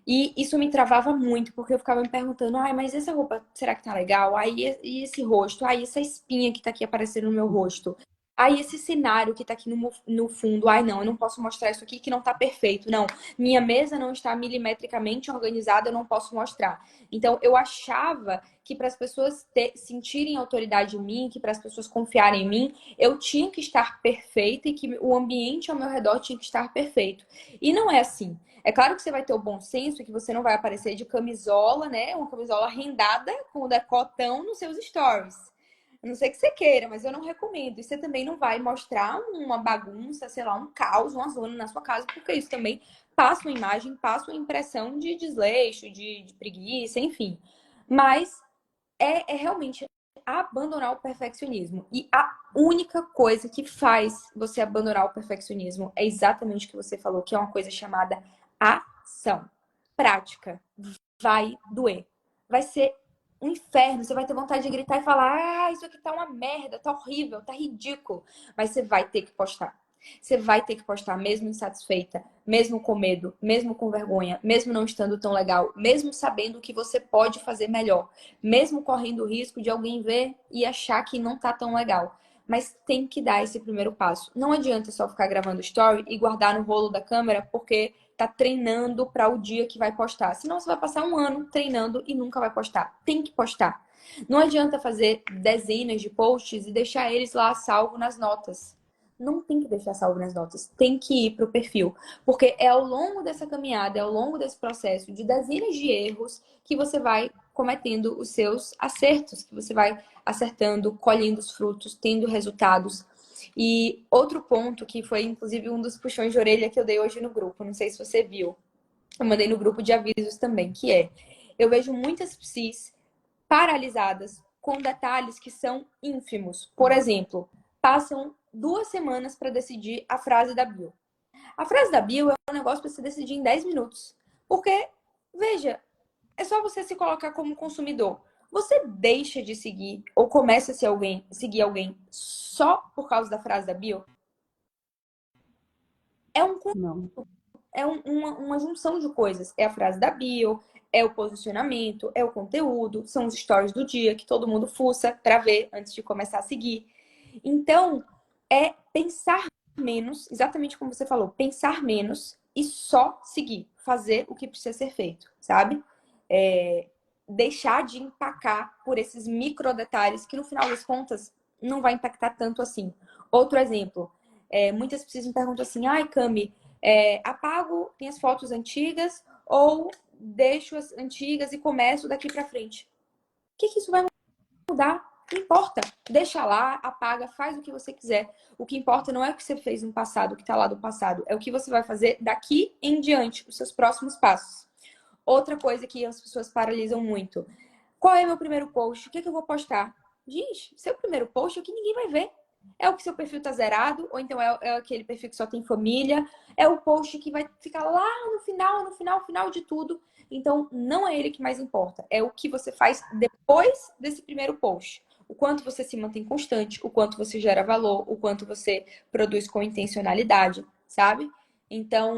E isso me travava muito, porque eu ficava me perguntando, ai, mas essa roupa, será que tá legal? Aí, e esse rosto? Ai, essa espinha que tá aqui aparecendo no meu rosto? Ai, esse cenário que tá aqui no fundo? Ai, não, eu não posso mostrar isso aqui que não tá perfeito. Não, minha mesa não está milimetricamente organizada, eu não posso mostrar. Então, eu achava que para as pessoas sentirem autoridade em mim, que para as pessoas confiarem em mim, eu tinha que estar perfeita e que o ambiente ao meu redor tinha que estar perfeito. E não é assim. É claro que você vai ter o bom senso que você não vai aparecer de camisola, né? Uma camisola rendada com o decotão nos seus stories. A não sei que você queira, mas eu não recomendo. E você também não vai mostrar uma bagunça, sei lá, um caos, uma zona na sua casa, porque isso também passa uma imagem, passa uma impressão de desleixo, de preguiça, enfim. Mas é realmente abandonar o perfeccionismo. E a única coisa que faz você abandonar o perfeccionismo é exatamente o que você falou, que é uma coisa chamada ação. Prática. Vai doer. Vai ser um inferno. Você vai ter vontade de gritar e falar: ah, isso aqui tá uma merda, tá horrível, tá ridículo. Mas você vai ter que postar. Você vai ter que postar, mesmo insatisfeita, mesmo com medo, mesmo com vergonha, mesmo não estando tão legal, mesmo sabendo que você pode fazer melhor, mesmo correndo o risco de alguém ver e achar que não tá tão legal. Mas tem que dar esse primeiro passo. Não adianta só ficar gravando story e guardar no rolo da câmera porque tá treinando para o dia que vai postar. Senão você vai passar um ano treinando e nunca vai postar. Tem que postar. Não adianta fazer dezenas de posts e deixar eles lá salvo nas notas. Não tem que deixar salvo nas notas, tem que ir para o perfil. Porque é ao longo dessa caminhada, é ao longo desse processo de dezenas de erros que você vai cometendo os seus acertos, que você vai acertando, colhendo os frutos, tendo resultados. E outro ponto que foi, inclusive, um dos puxões de orelha que eu dei hoje no grupo, não sei se você viu, eu mandei no grupo de avisos também, que é, eu vejo muitas psis paralisadas com detalhes que são ínfimos. Por exemplo, passam 2 semanas para decidir a frase da bio. A frase da bio é um negócio para você decidir em 10 minutos. Porque, veja, é só você se colocar como consumidor. Você deixa de seguir ou começa a seguir alguém só por causa da frase da bio? É um Não. uma junção de coisas. É a frase da bio, é o posicionamento, é o conteúdo, são os stories do dia que todo mundo fuça para ver antes de começar a seguir. Então, é pensar menos, exatamente como você falou, pensar menos e só seguir, fazer o que precisa ser feito, sabe? Deixar de empacar por esses micro detalhes que no final das contas não vai impactar tanto assim. Outro exemplo, muitas pessoas me perguntam assim, ai, Cami, apago minhas fotos antigas ou deixo as antigas e começo daqui para frente? O que isso vai mudar? Não importa. Deixa lá, apaga, faz o que você quiser. O que importa não é o que você fez no passado, o que está lá do passado. É o que você vai fazer daqui em diante, os seus próximos passos. Outra coisa que as pessoas paralisam muito. Qual é meu primeiro post? O que eu vou postar? Gente, seu primeiro post é o que ninguém vai ver. É o que seu perfil tá zerado, ou então é aquele perfil que só tem família. É o post que vai ficar lá no final de tudo. Então, não é ele que mais importa. É o que você faz depois desse primeiro post. O quanto você se mantém constante, o quanto você gera valor, o quanto você produz com intencionalidade, sabe? Então,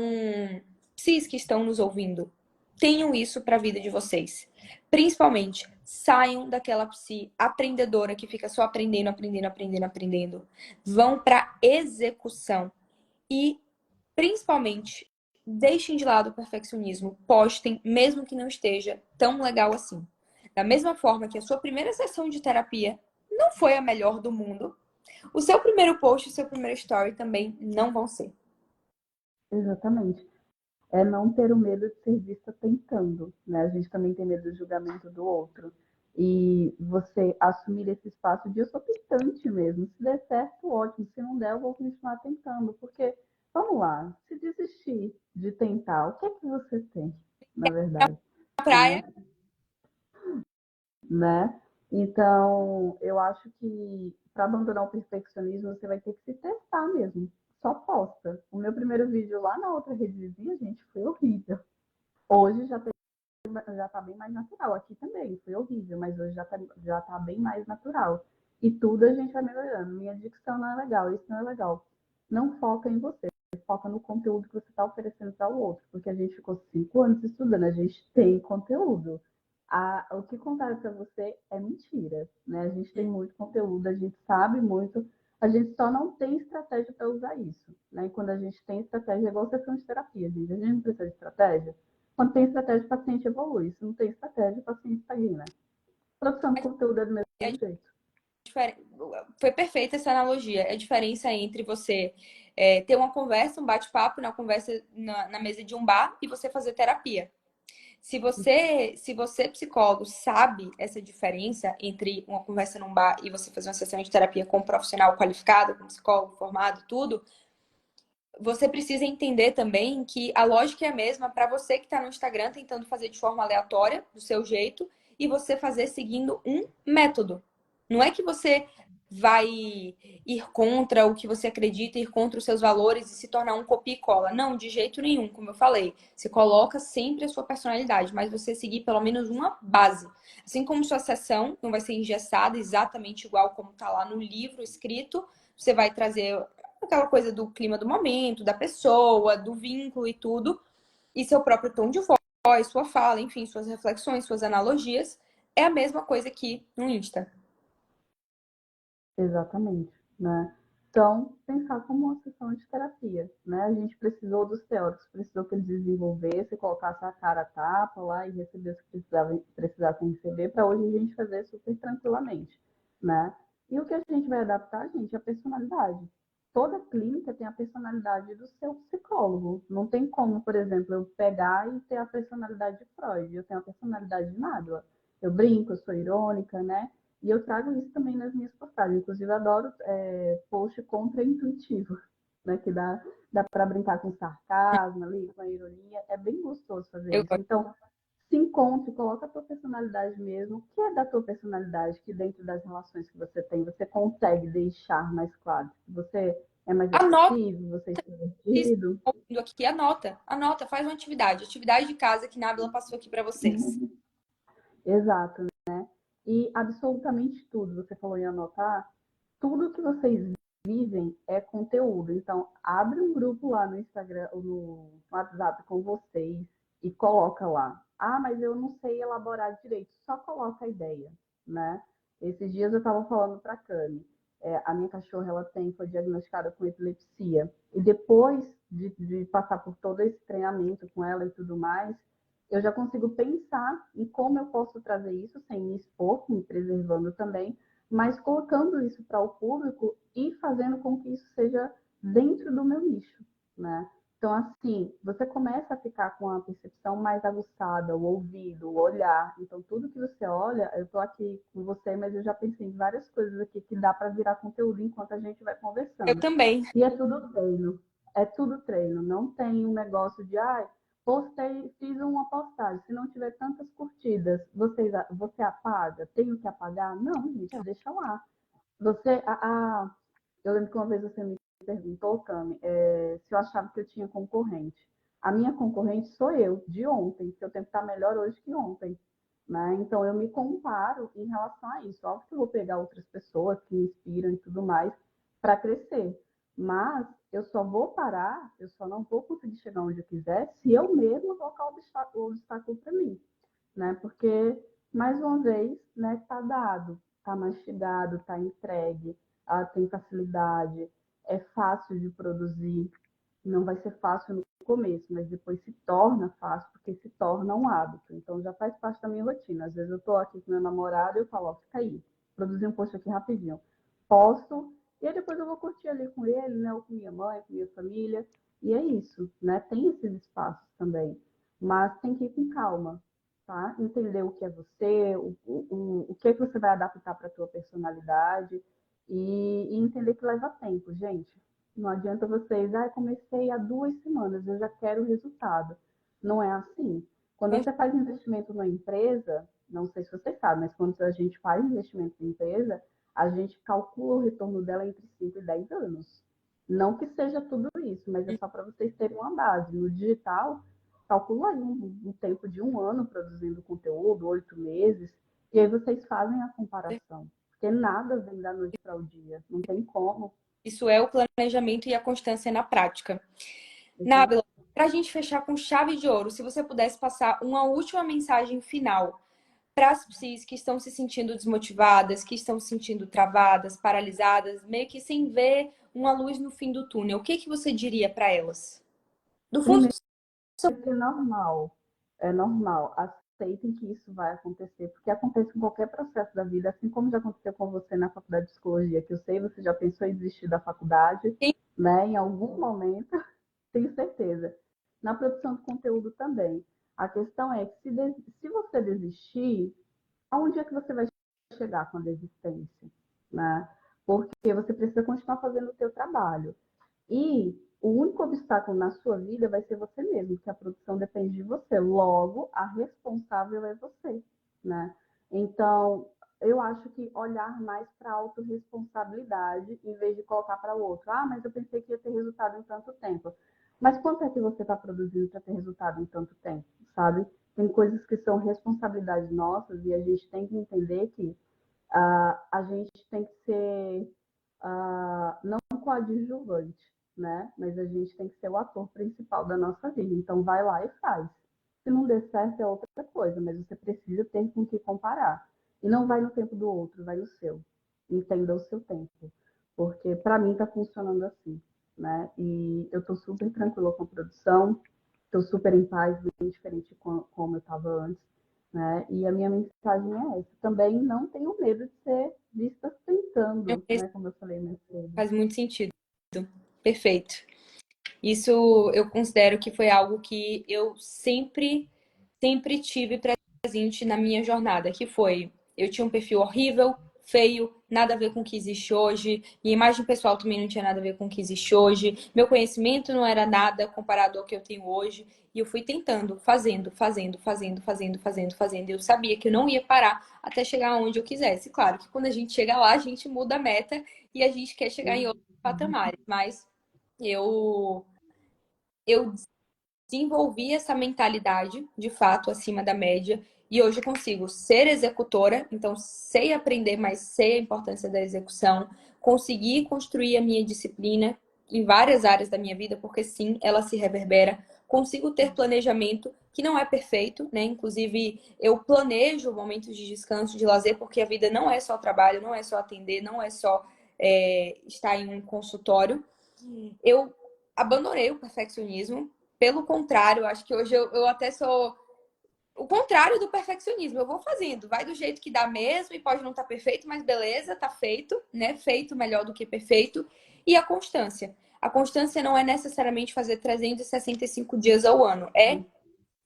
vocês que estão nos ouvindo, tenham isso para a vida de vocês. Principalmente, saiam daquela psi aprendedora que fica só aprendendo, aprendendo, aprendendo, aprendendo. Vão para execução. E, principalmente, deixem de lado o perfeccionismo. Postem, mesmo que não esteja tão legal assim. Da mesma forma que a sua primeira sessão de terapia não foi a melhor do mundo, o seu primeiro post e o seu primeiro story também não vão ser. Exatamente. É não ter o medo de ser vista tentando, né? A gente também tem medo do julgamento do outro. E você assumir esse espaço de eu sou tentante mesmo. Se der certo, ótimo. Se não der, eu vou continuar tentando. Porque, vamos lá, se desistir de tentar, o que é que você tem, na verdade? Na Né? praia, Né? Então, eu acho que para abandonar o perfeccionismo, você vai ter que se testar mesmo. Só posta. O meu primeiro vídeo lá na outra rede vizinha, gente, foi horrível. Hoje já tá bem mais natural. Aqui também foi horrível, mas hoje já tá bem mais natural. E tudo a gente vai melhorando. Minha dicção não é legal, isso não é legal. Não foca em você, foca no conteúdo que você está oferecendo para o outro, porque a gente ficou 5 anos estudando, a gente tem conteúdo. O que contaram para você é mentira, né? A gente tem muito conteúdo, a gente sabe muito, a gente só não tem estratégia para usar isso, né? E quando a gente tem estratégia, é igual sessão de terapia, gente. A gente não precisa de estratégia. Quando tem estratégia, o paciente evolui. Se não tem estratégia, o paciente estagna. Produção de conteúdo é do é mesmo jeito. foi perfeita essa analogia. É a diferença entre você ter uma conversa, um bate-papo na conversa na mesa de um bar e você fazer terapia. Se você, psicólogo, sabe essa diferença entre uma conversa num bar e você fazer uma sessão de terapia com um profissional qualificado, com um psicólogo formado, tudo, você precisa entender também que a lógica é a mesma para você que está no Instagram tentando fazer de forma aleatória, do seu jeito, e você fazer seguindo um método. Não é que você vai ir contra o que você acredita, ir contra os seus valores e se tornar um copia e cola. Não, de jeito nenhum, como eu falei. Você coloca sempre a sua personalidade, mas você seguir pelo menos uma base. Assim como sua sessão não vai ser engessada exatamente igual como está lá no livro escrito, você vai trazer aquela coisa do clima do momento, da pessoa, do vínculo e tudo, e seu próprio tom de voz, sua fala, enfim, suas reflexões, suas analogias, é a mesma coisa que no Insta. Exatamente, né? Então, pensar como uma sessão de terapia, né? A gente precisou dos teóricos, precisou que eles desenvolvessem, colocassem a cara a tapa lá e recebessem o que precisassem receber, para hoje a gente fazer super tranquilamente, né? E o que a gente vai adaptar, gente, é a personalidade. Toda clínica tem a personalidade do seu psicólogo. Não tem como, por exemplo, eu pegar e ter a personalidade de Freud. Eu tenho a personalidade de Nádua. Eu brinco, eu sou irônica, né? E eu trago isso também nas minhas postagens. Inclusive, adoro post contra-intuitivo, né? Que dá para brincar com sarcasmo ali, com a ironia. É bem gostoso fazer Eu isso. Então, se encontre, coloca a tua personalidade mesmo. O que é da tua personalidade que dentro das relações que você tem, você consegue deixar mais claro? Você é mais anota expressivo, você é isso extrovertido? ouvindo aqui, anota, faz uma atividade de casa que Nábila passou aqui para vocês. Exato. E absolutamente tudo, você falou em anotar, tudo que vocês vivem é conteúdo. Então, abre um grupo lá no Instagram, ou no WhatsApp com vocês e coloca lá. Ah, mas eu não sei elaborar direito. Só coloca a ideia, né? Esses dias eu estava falando para a Cami. A minha cachorra foi diagnosticada com epilepsia. E depois de passar por todo esse treinamento com ela e tudo mais, eu já consigo pensar em como eu posso trazer isso sem me expor, me preservando também, mas colocando isso para o público e fazendo com que isso seja dentro do meu nicho, né? Então, assim, você começa a ficar com a percepção mais aguçada, o ouvido, o olhar. Então, tudo que você olha, eu estou aqui com você, mas eu já pensei em várias coisas aqui que dá para virar conteúdo enquanto a gente vai Eu conversando. também. E é tudo treino. É tudo treino. Não tem um negócio de, fiz uma postagem, se não tiver tantas curtidas, você apaga? Tenho que apagar? Não, gente, deixa lá. Você, eu lembro que uma vez você me perguntou, Cami, se eu achava que eu tinha concorrente. A minha concorrente sou eu, de ontem, que eu tenho que estar melhor hoje que ontem. Né? Então, eu me comparo em relação a isso. Óbvio que eu vou pegar outras pessoas que me inspiram e tudo mais para crescer. Mas eu só vou parar, eu só não vou conseguir chegar onde eu quiser se eu mesmo colocar o obstáculo para mim. Né? Porque, mais uma vez, né, está dado, está mastigado, está entregue, tem facilidade, é fácil de produzir, não vai ser fácil no começo, mas depois se torna fácil, porque se torna um hábito. Então já faz parte da minha rotina. Às vezes eu estou aqui com meu namorado e eu falo, ó, fica aí, produzir um post aqui rapidinho. Posso, e aí depois eu vou curtir ali com ele, né, ou com minha mãe, com minha família, e é isso, né? Tem esses espaços também, mas tem que ir com calma, tá? Entender o que é você, o que é que você vai adaptar para a tua personalidade e entender que leva tempo, gente. Não adianta vocês, comecei há 2 semanas, eu já quero o resultado. Não é assim. Quando você faz investimento na empresa, não sei se você sabe, mas quando a gente faz investimento em empresa, a gente calcula o retorno dela entre 5 e 10 anos. Não que seja tudo isso, mas é só para vocês terem uma base. No digital, calcula aí um tempo de 1 ano produzindo conteúdo, 8 meses, e aí vocês fazem a comparação. Porque nada vem da noite para o dia, não tem como. Isso é o planejamento e a constância na prática. Nábila, para a gente fechar com chave de ouro, se você pudesse passar uma última mensagem final para as psis que estão se sentindo desmotivadas, que estão se sentindo travadas, paralisadas, meio que sem ver uma luz no fim do túnel, o que que você diria para elas? Do fundo Primeiro, que é normal, aceitem que isso vai acontecer, porque acontece com qualquer processo da vida, assim como já aconteceu com você na faculdade de psicologia, que eu sei, você já pensou em desistir da faculdade, né? Em algum momento, tenho certeza. Na produção de conteúdo também. A questão é que se você desistir, aonde é que você vai chegar com a desistência, né? Porque você precisa continuar fazendo o seu trabalho. E o único obstáculo na sua vida vai ser você mesmo, porque a produção depende de você. Logo, a responsável é você, né? Então, eu acho que olhar mais para a autorresponsabilidade em vez de colocar para o outro. Ah, mas eu pensei que ia ter resultado em tanto tempo. Mas quanto é que você está produzindo para ter resultado em tanto tempo, sabe? Tem coisas que são responsabilidades nossas e a gente tem que entender que a gente tem que ser não coadjuvante, né? Mas a gente tem que ser o ator principal da nossa vida. Então vai lá e faz. Se não der certo é outra coisa, mas você precisa ter com que comparar. E não vai no tempo do outro, vai no seu. Entenda o seu tempo. Porque para mim está funcionando assim, né? E eu estou super tranquila com a produção, estou super em paz, bem diferente de como eu estava antes, né? E a minha mensagem é essa. Também não tenho medo de ser vista tentando, né? Como eu falei mais cedo. Faz muito sentido. Perfeito. Isso eu considero que foi algo que eu sempre tive presente na minha jornada, que foi, eu tinha um perfil horrível, feio, nada a ver com o que existe hoje, minha imagem pessoal também não tinha nada a ver com o que existe hoje, meu conhecimento não era nada comparado ao que eu tenho hoje, e eu fui tentando, fazendo, e eu sabia que eu não ia parar até chegar onde eu quisesse. Claro que quando a gente chega lá, a gente muda a meta e a gente quer chegar em outros patamares, mas eu eu desenvolvi essa mentalidade, de fato, acima da média, e hoje eu consigo ser executora, então sei aprender, mas sei a importância da execução, conseguir construir a minha disciplina em várias áreas da minha vida, porque sim, ela se reverbera. Consigo ter planejamento que não é perfeito, né? Inclusive, eu planejo momentos de descanso, de lazer, porque a vida não é só trabalho, não é só atender, não é só estar em um consultório. Eu abandonei o perfeccionismo. Pelo contrário, acho que hoje eu até sou o contrário do perfeccionismo. Eu vou fazendo, vai do jeito que dá mesmo e pode não estar perfeito, mas beleza, tá feito, né? Feito melhor do que perfeito. E a constância. A constância não é necessariamente fazer 365 dias ao ano, é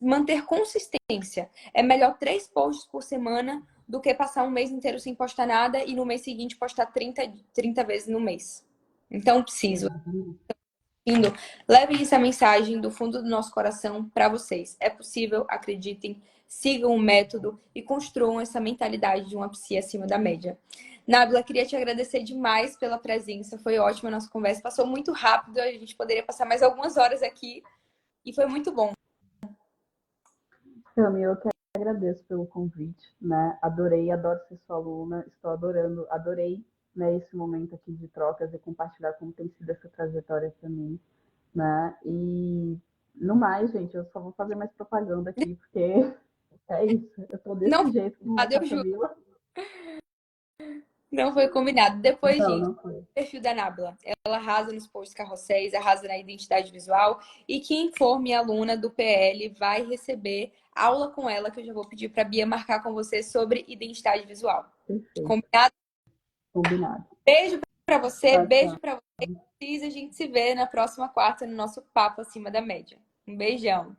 manter consistência. É melhor 3 posts por semana do que passar um mês inteiro sem postar nada e no mês seguinte postar 30 vezes no mês. Então, preciso indo, levem essa mensagem do fundo do nosso coração para vocês. É possível, acreditem, sigam o método e construam essa mentalidade de uma psi acima da média. Nábila, queria te agradecer demais pela presença. Foi ótima a nossa conversa. Passou muito rápido, a gente poderia passar mais algumas horas aqui e foi muito bom. Cami, eu que agradeço pelo convite, né? Adorei, adoro ser sua aluna, estou adorando, adorei, né, esse momento aqui de trocas e compartilhar como tem sido essa trajetória para mim, né? E no mais, gente, eu só vou fazer mais propaganda aqui, porque é isso, eu tô Não desse foi jeito com combinado, a eu juro. Camila. Não foi combinado. Depois, Não, gente, não foi. perfil da Nábila. Ela arrasa nos posts carrosséis, arrasa na identidade visual. E quem for minha aluna do PL vai receber aula com ela, que eu já vou pedir para a Bia marcar com você sobre identidade visual. Perfeito, Combinado? combinado. Beijo para você, Tchau, beijo tchau. para você. E a gente se vê na próxima quarta no nosso Papo Acima da Média. Um beijão.